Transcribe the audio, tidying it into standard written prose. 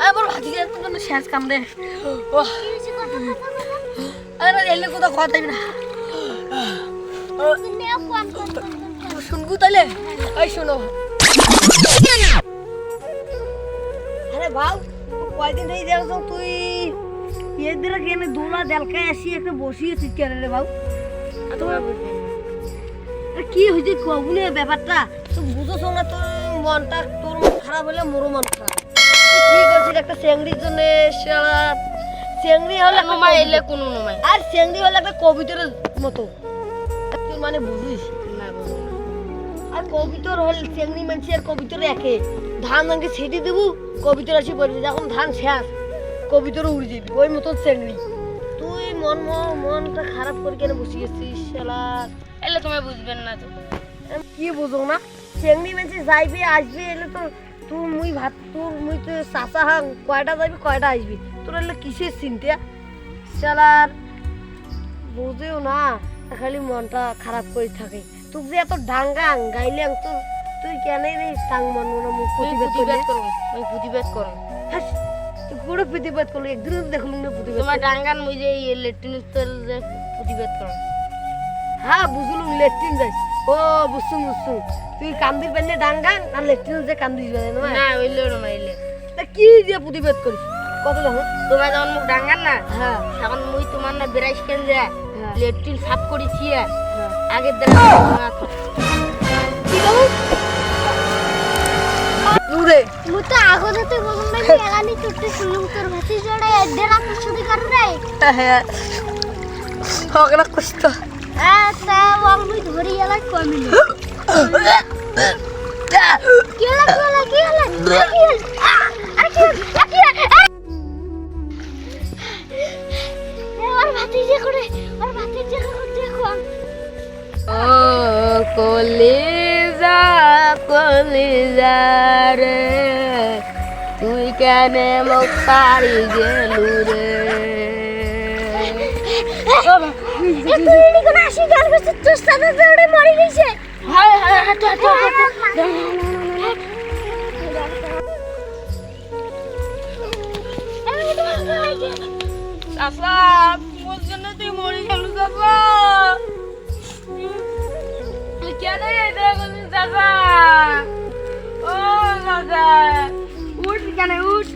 আমার ভাতিজা তো শেষ কাম রে আরে এলে কোথা কথা না শুনবো তাহলে এই শোনো আরে ভাও কয়দিন থেকে দেখছো তুই এদের কেনে দোলা দেলকায় আসি একটা বসিয়েছিস কেন রে ভাও কি হয়েছে কবুলে ব্যাপারটা তো বুঝোছো না তোর মনটা তোর মন খারাপ হলে মোরও মন খারাপ কি করছিস একটা চেংড়ির জন্য চেংড়ি হলে নোমাই এলে কোনো নোমাই আর চেংড়ি হলে একটা কবিতার মতো তুই মানে বুঝিস না আর কবিতর হল চেংড়ি মানছি আর কবিতর একে ধান আনকে ছেটে দেবো কবিতর আসি পড়বি যখন ধান শেষ কবিতরও উড়ে যাবি ওই মতো চেংড়ি তুই মনটা খারাপ করে কেন বসে গেছিস শালা এলে তুমি বুঝবেন না তো কি বুঝো না চেংড়ি মানছি যাইবি আসবি এলে তো তুই মুই ভাত তোর মুই তো চাচা হাং কয়টা যাবি কয়টা আসবি তোর এলে কিসের চিন্তা শালার বুঝেও না খালি মনটা খারাপ করে থাকে তুই যে এত ডাঙ্গাং গাইলাম তো তুই কেন রে টাং মানবো না মুখ প্রতিবাদ করো ওই প্রতিবাদ করো তুই পুরো প্রতিবাদ করলো একদিন দেখলুম না প্রতিবাদ তোমার ডাঙ্গান মুই যে লেট্রিন তেল যে প্রতিবাদ করো হ্যাঁ বুঝলুম লেট্রিন যাইস ও বুঝছুম তুই কান্দির পাইলে ডাঙ্গান আর লেট্রিন যে কান্দিস বেড়ে না না ওইলে না এলে তা কি দিয়ে প্রতিবাদ করিস কত যখন তোমার যখন মুখ ডাঙ্গান না হ্যাঁ তখন মুই তোমার না বেরাইস কেন যায় হ্যাঁ। লেট্রিন সাফ করেছি আগের দিন কি গো তুই মুতা আগতে বলুন না এলানি চুট্টি শুনুম তোর ভাতি জড়ে এডেরা কুছুদি কর রে হ্যাঁ হগলা কষ্ট তা আমি ধরি এলা কমিলে কি হলো আরে কি আর ভাতি যে করে দেখো ও কলিজা রে তুই কেন মোক পারি গেলু রে তুই নি কোন আসি গান করছিস তোর সাথে জড়ে মরে গেছে হায় চাচা মোর জন্য তুই মরে গেল চাচা তুই কেন এটা করছিস চাচা ও চাচা উঠ কেন উঠ